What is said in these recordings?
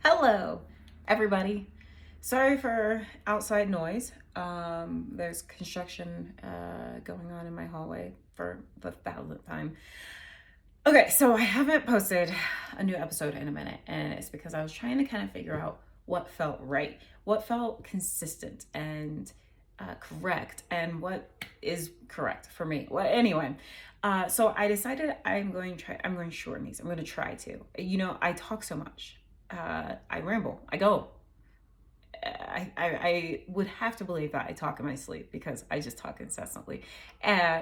Hello, everybody. Sorry for outside noise. There's construction going on in my hallway for the 1,000th time. Okay, so I haven't posted a new episode in a minute, and it's because I was trying to kind of figure out what felt right, what felt consistent and correct, and what is correct for me. Well, anyway, so I decided I'm going to shorten these. I'm going to try to. I talk so much. I ramble. I go. I would have to believe that I talk in my sleep because I just talk incessantly,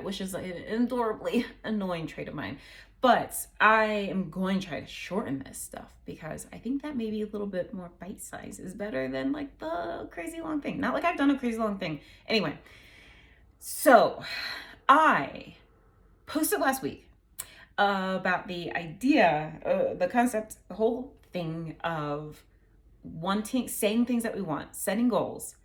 which is an adorably annoying trait of mine. But I am going to try to shorten this stuff because I think that maybe a little bit more bite size is better than like the crazy long thing. Not like I've done a crazy long thing. Anyway, so I posted last week about the idea, the concept, the whole thing of saying things that we want, setting goals,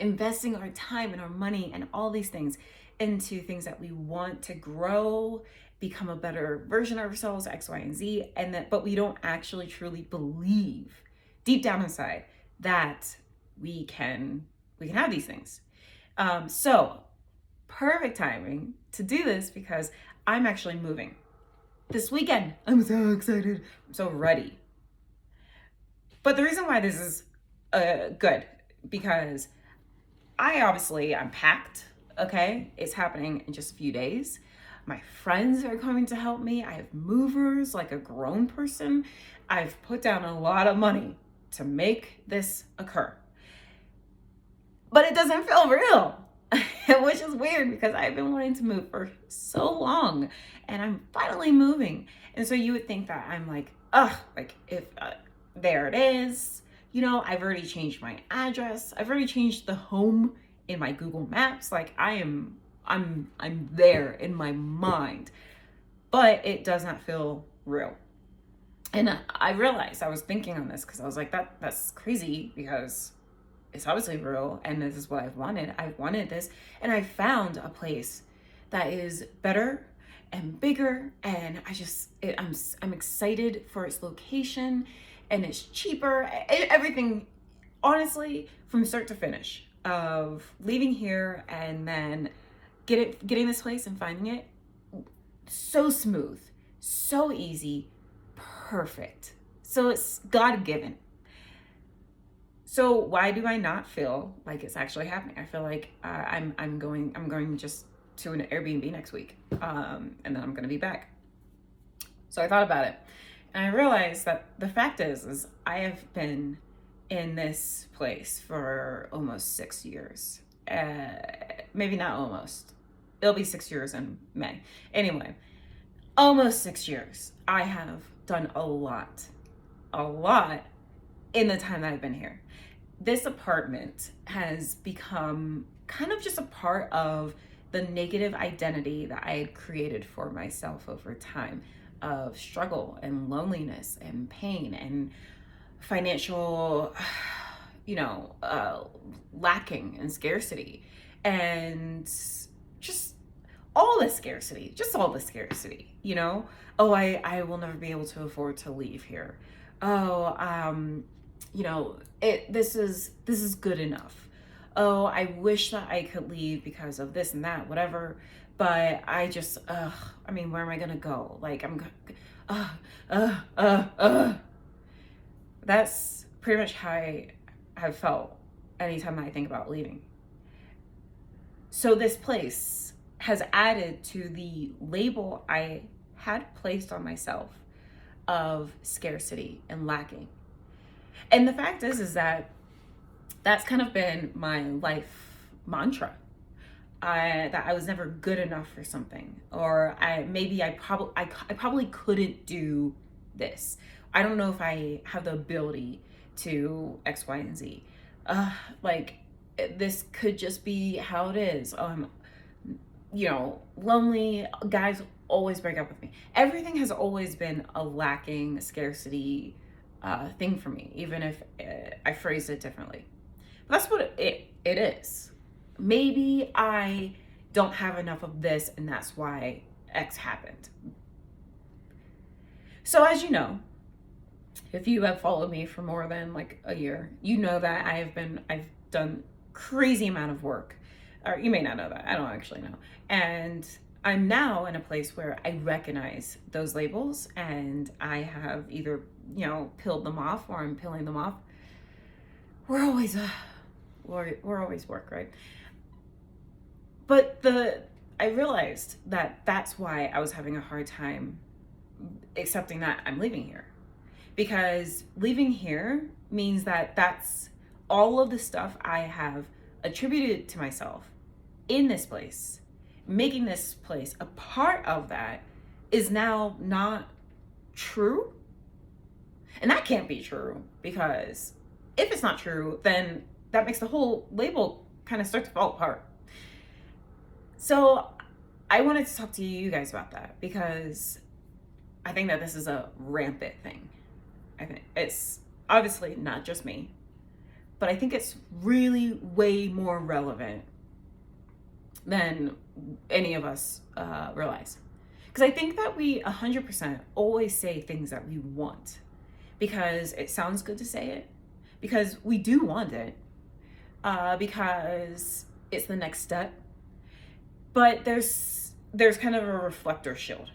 investing our time and our money and all these things into things that we want to grow, become a better version of ourselves, X, Y, and Z, but we don't actually truly believe deep down inside that we can have these things. So perfect timing to do this because I'm actually moving this weekend. I'm so excited. I'm so ready. But the reason why this is good, because I'm packed, okay? It's happening in just a few days. My friends are coming to help me. I have movers like a grown person. I've put down a lot of money to make this occur. But it doesn't feel real, which is weird because I've been wanting to move for so long and I'm finally moving. And so you would think that I'm like, if there it is. I've already changed my address. I've already changed the home in my Google Maps. Like I'm there in my mind, but it does not feel real. And I realized I was thinking on this because I was like, that's crazy because it's obviously real and this is what I've wanted. I've wanted this and I found a place that is better and bigger and I'm excited for its location and it's cheaper. Everything, honestly, from start to finish of leaving here and then getting this place and finding it so smooth, so easy, perfect. So it's God-given. So why do I not feel like it's actually happening? I feel like I'm going just to an Airbnb next week, and then I'm going to be back. So I thought about it, and I realized that the fact is I have been in this place for almost 6 years. Maybe not almost. It'll be 6 years in May. Anyway, almost 6 years. I have done a lot in the time that I've been here. This apartment has become kind of just a part of the negative identity that I had created for myself over time of struggle and loneliness and pain and financial, lacking and scarcity and just all the scarcity. Oh, I will never be able to afford to leave here. This is good enough. Oh, I wish that I could leave because of this and that, whatever. But I just, where am I gonna go? Like, That's pretty much how I have felt anytime I think about leaving. So this place has added to the label I had placed on myself of scarcity and lacking. And the fact is that that's kind of been my life mantra. That I was never good enough for something, or I probably couldn't do this. I don't know if I have the ability to X, Y, and Z. This could just be how it is. Lonely guys always break up with me. Everything has always been a lacking, scarcity thing for me, even if I phrased it differently. But that's what it is. Maybe I don't have enough of this and that's why X happened. So as you know, If you have followed me for more than like a year, you know that I've done crazy amount of work. Or you may not know that. I don't actually know. And I'm now in a place where I recognize those labels and I have either, peeled them off or I'm peeling them off. We're always we're always work, right? But I realized that that's why I was having a hard time accepting that I'm leaving here. Because leaving here means that that's all of the stuff I have attributed to myself in this place, making this place a part of that, is now not true. And that can't be true, because if it's not true, then that makes the whole label kind of start to fall apart. So I wanted to talk to you guys about that, because I think that this is a rampant thing. I think it's obviously not just me, but I think it's really way more relevant than any of us realize. Because I think that we 100% always say things that we want because it sounds good to say it, because we do want it, because it's the next step. But there's kind of a reflector shield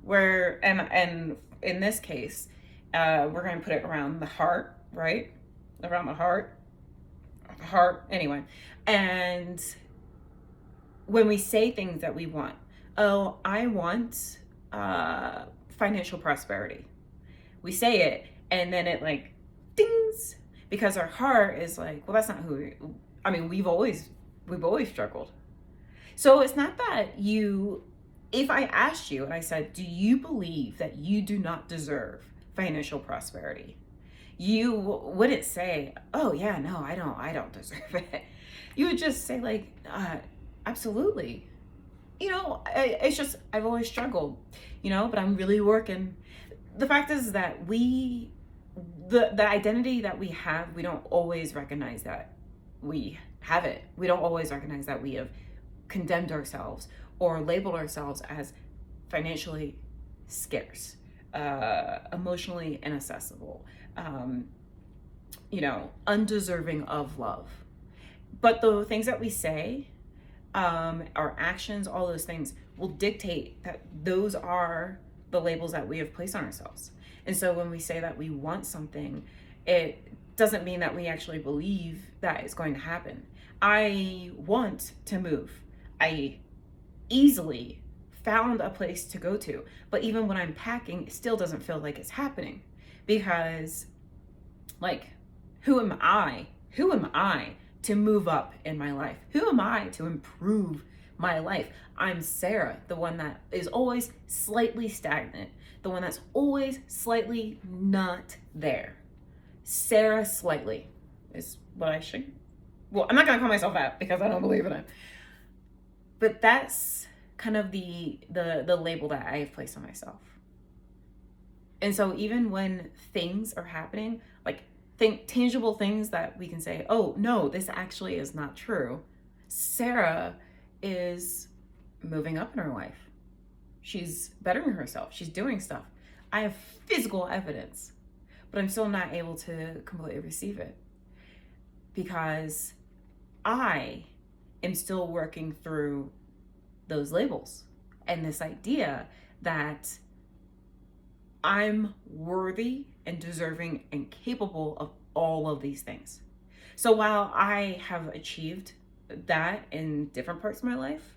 where, and in this case, we're going to put it around the heart, right? Around the heart, anyway. And when we say things that we want, oh, I want financial prosperity. We say it, and then it like dings, because our heart is like, well, that's not we've always struggled. So it's not that if I asked you and I said, do you believe that you do not deserve financial prosperity? You wouldn't say, oh yeah, no, I don't deserve it. You would just say like, absolutely. It's just, I've always struggled, but I'm really working. The fact is that the identity that we have, we don't always recognize that we have it. We don't always recognize that we have condemned ourselves or labeled ourselves as financially scarce, emotionally inaccessible, undeserving of love. But the things that we say, our actions, all those things will dictate that those are the labels that we have placed on ourselves. And so when we say that we want something, it doesn't mean that we actually believe that it's going to happen. I want to move. I easily found a place to go to, but even when I'm packing, it still doesn't feel like it's happening, because like, who am I to move up in my life? Who am I to improve my life? I'm Sarah, the one that is always slightly stagnant, the one that's always slightly not there. Sarah slightly is what I should, well, I'm not gonna call myself that because I don't believe in it. But that's kind of the label that I have placed on myself. And so even when things are happening, like tangible things that we can say, oh no, this actually is not true. Sarah is moving up in her life. She's bettering herself. She's doing stuff. I have physical evidence, but I'm still not able to completely receive it, because I am still working through those labels and this idea that I'm worthy and deserving and capable of all of these things. So while I have achieved that in different parts of my life,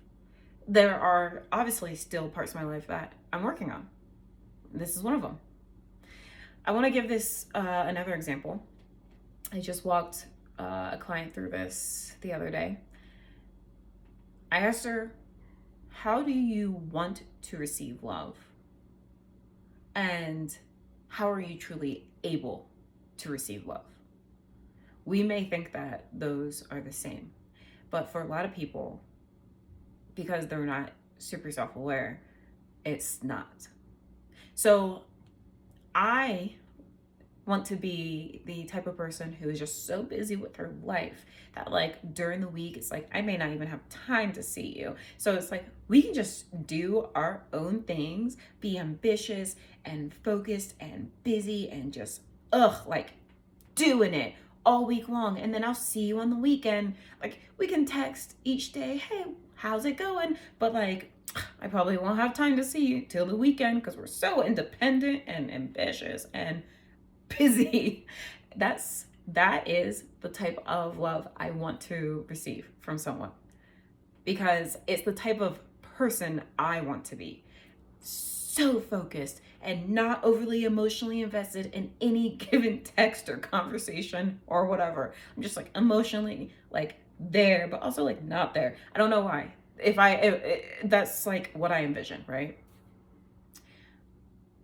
there are obviously still parts of my life that I'm working on. This is one of them. I want to give this another example. I just walked a client through this the other day. I asked her, how do you want to receive love? And how are you truly able to receive love? We may think that those are the same, but for a lot of people, because they're not super self-aware, it's not. So I want to be the type of person who is just so busy with her life that like during the week, it's like, I may not even have time to see you. So it's like, we can just do our own things, be ambitious and focused and busy and just like doing it all week long. And then I'll see you on the weekend. Like, we can text each day, hey, how's it going? But like, I probably won't have time to see you till the weekend because we're so independent and ambitious and busy. That is the type of love I want to receive from someone, because it's the type of person I want to be. So focused and not overly emotionally invested in any given text or conversation or whatever. I'm just like emotionally like there, but also like not there. I don't know why. That's like what I envision, right?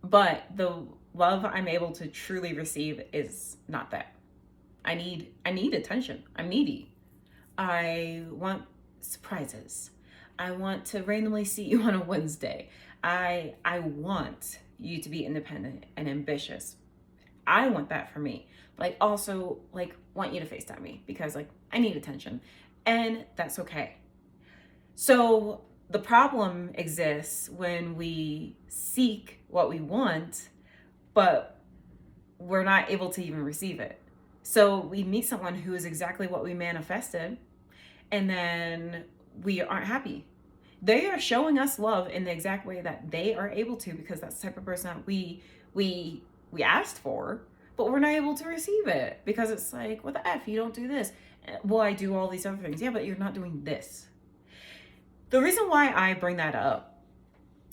But the love I'm able to truly receive is not that. I need attention. I'm needy. I want surprises. I want to randomly see you on a Wednesday. I want you to be independent and ambitious. I want that for me. But I also like want you to FaceTime me because like I need attention. And that's okay. So the problem exists when we seek what we want, but we're not able to even receive it. So we meet someone who is exactly what we manifested, and then we aren't happy. They are showing us love in the exact way that they are able to, because that's the type of person that we asked for, but we're not able to receive it because it's like, what the F, you don't do this. Well, I do all these other things. Yeah, but you're not doing this. The reason why I bring that up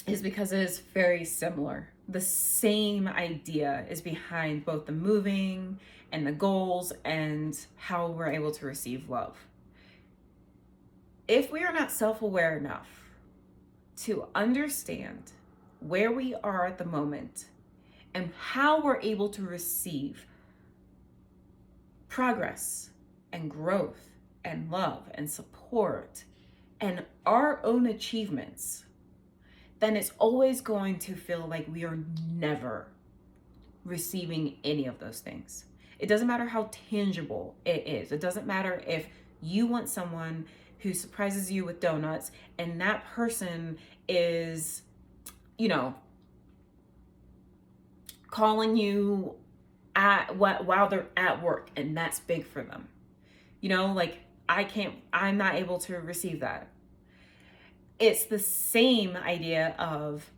is because it is very similar. The same idea is behind both the moving and the goals and how we're able to receive love. If we are not self-aware enough to understand where we are at the moment and how we're able to receive progress and growth and love and support and our own achievements, then it's always going to feel like we are never receiving any of those things. It doesn't matter how tangible it is. It doesn't matter if you want someone who surprises you with donuts and that person is, calling you while they're at work, and that's big for them. Like I'm not able to receive that. It's the same idea of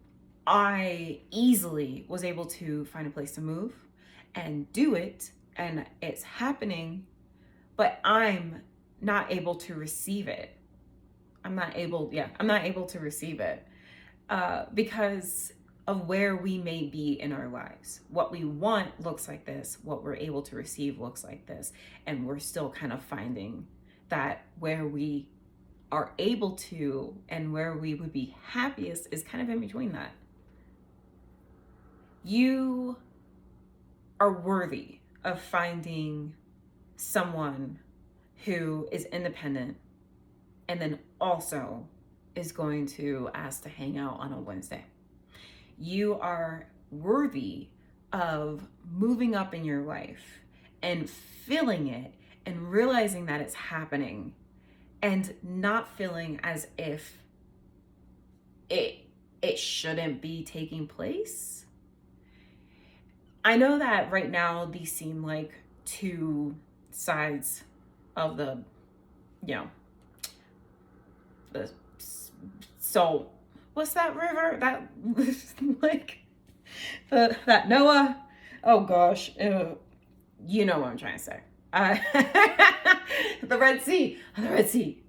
I easily was able to find a place to move and do it, and it's happening, but I'm not able to receive it. I'm not able to receive it because of where we may be in our lives. What we want looks like this, what we're able to receive looks like this, and we're still kind of finding that where we are able to and where we would be happiest is kind of in between that. You are worthy of finding someone who is independent and then also is going to ask to hang out on a Wednesday. You are worthy of moving up in your life and feeling it and realizing that it's happening and not feeling as if it shouldn't be taking place. I know that right now these seem like two sides of the so what's that river that like that Noah, oh gosh, you know what I'm trying to say. The Red Sea,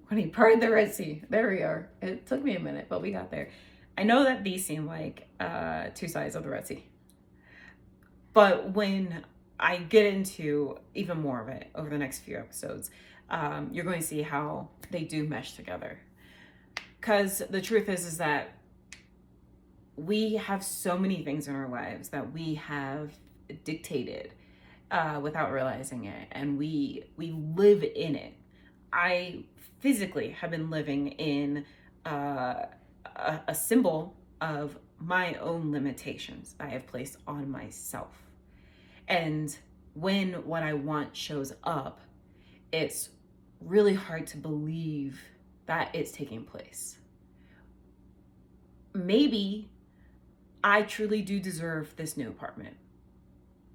when he parted the Red Sea. There we are. It took me a minute, but we got there. I know that these seem like two sides of the Red Sea, but when I get into even more of it over the next few episodes, you're going to see how they do mesh together. Because the truth is that we have so many things in our lives that we have dictated without realizing it, and we live in it. I physically have been living in a symbol of my own limitations I have placed on myself. And when what I want shows up, it's really hard to believe that it's taking place. Maybe I truly do deserve this new apartment.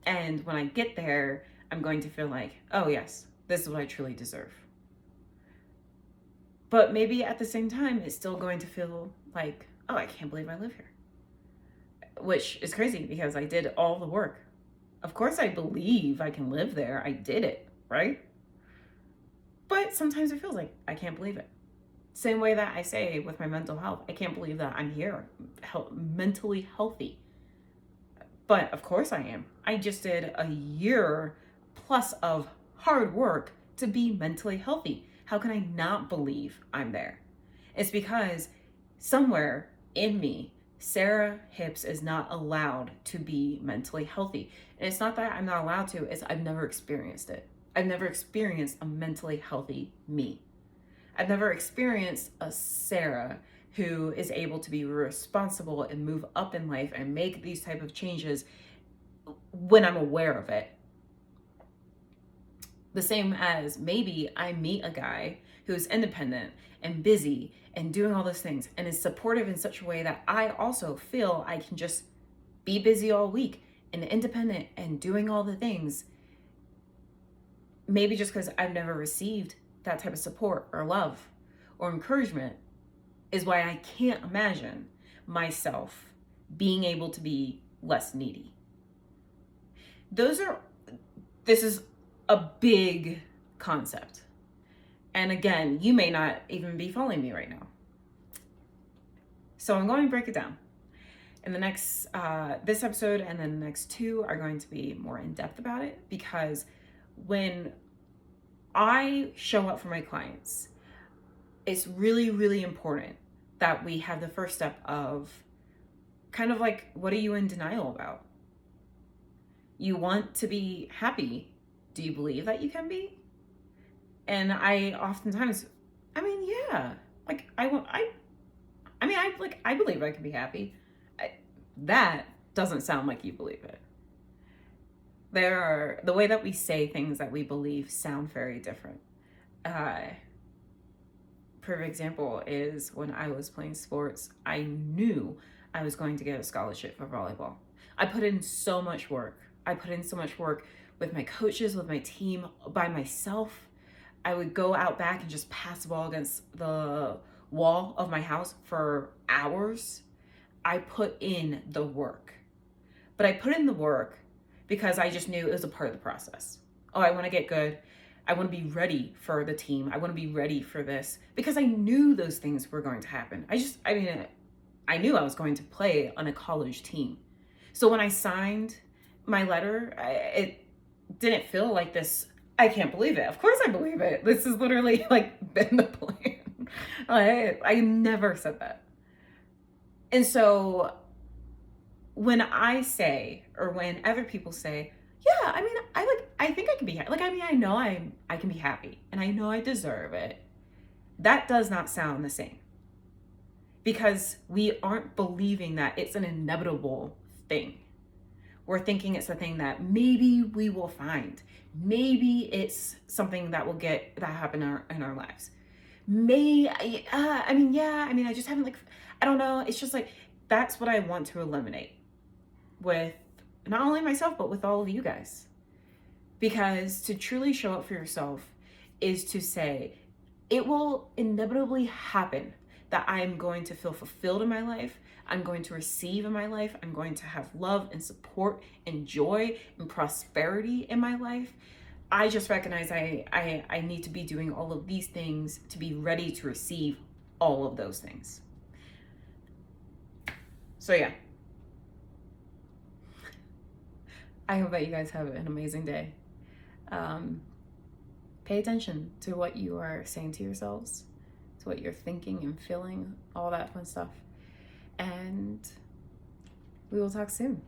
And when I get there, I'm going to feel like, oh yes, this is what I truly deserve. But maybe at the same time, it's still going to feel like, oh, I can't believe I live here. Which is crazy because I did all the work. Of course I believe I can live there. I did it, right? But sometimes it feels like I can't believe it. Same way that I say with my mental health, I can't believe that I'm here, mentally healthy. But of course I am. I just did a year plus of hard work to be mentally healthy. How can I not believe I'm there? It's because somewhere in me, Sarah Hips is not allowed to be mentally healthy. And it's not that I'm not allowed to, it's I've never experienced it. I've never experienced a mentally healthy me. I've never experienced a Sarah who is able to be responsible and move up in life and make these type of changes when I'm aware of it. The same as maybe I meet a guy who's independent and busy and doing all those things and is supportive in such a way that I also feel I can just be busy all week and independent and doing all the things. Maybe just because I've never received that type of support or love or encouragement is why I can't imagine myself being able to be less needy. This is a big concept. And again, you may not even be following me right now. So I'm going to break it down. In the next, this episode and then the next two are going to be more in depth about it, because when I show up for my clients, it's really, really important that we have the first step of kind of like, what are you in denial about? You want to be happy. Do you believe that you can be? And I oftentimes, yeah, like I believe I can be happy. That doesn't sound like you believe it. The way that we say things that we believe sound very different. Perfect example is when I was playing sports, I knew I was going to get a scholarship for volleyball. I put in so much work. With my coaches, with my team, by myself. I would go out back and just pass the ball against the wall of my house for hours. I put in the work. But I put in the work because I just knew it was a part of the process. Oh, I want to get good. I want to be ready for the team. I want to be ready for this because I knew those things were going to happen. I knew I was going to play on a college team. So when I signed my letter, it didn't feel like this, I can't believe it. Of course I believe it. This has literally like been the plan. I never said that. And so when I say, or when other people say, yeah, I think I can be happy. I know I can be happy and I know I deserve it. That does not sound the same, because we aren't believing that it's an inevitable thing. We're thinking it's a thing that maybe we will find. Maybe it's something that will happen in our lives. I just haven't I don't know. It's just like, that's what I want to eliminate with not only myself, but with all of you guys. Because to truly show up for yourself is to say, it will inevitably happen that I'm going to feel fulfilled in my life. I'm going to receive in my life. I'm going to have love and support and joy and prosperity in my life. I just recognize I need to be doing all of these things to be ready to receive all of those things. So yeah. I hope that you guys have an amazing day. Pay attention to what you are saying to yourselves, to what you're thinking and feeling, all that fun stuff. And we will talk soon.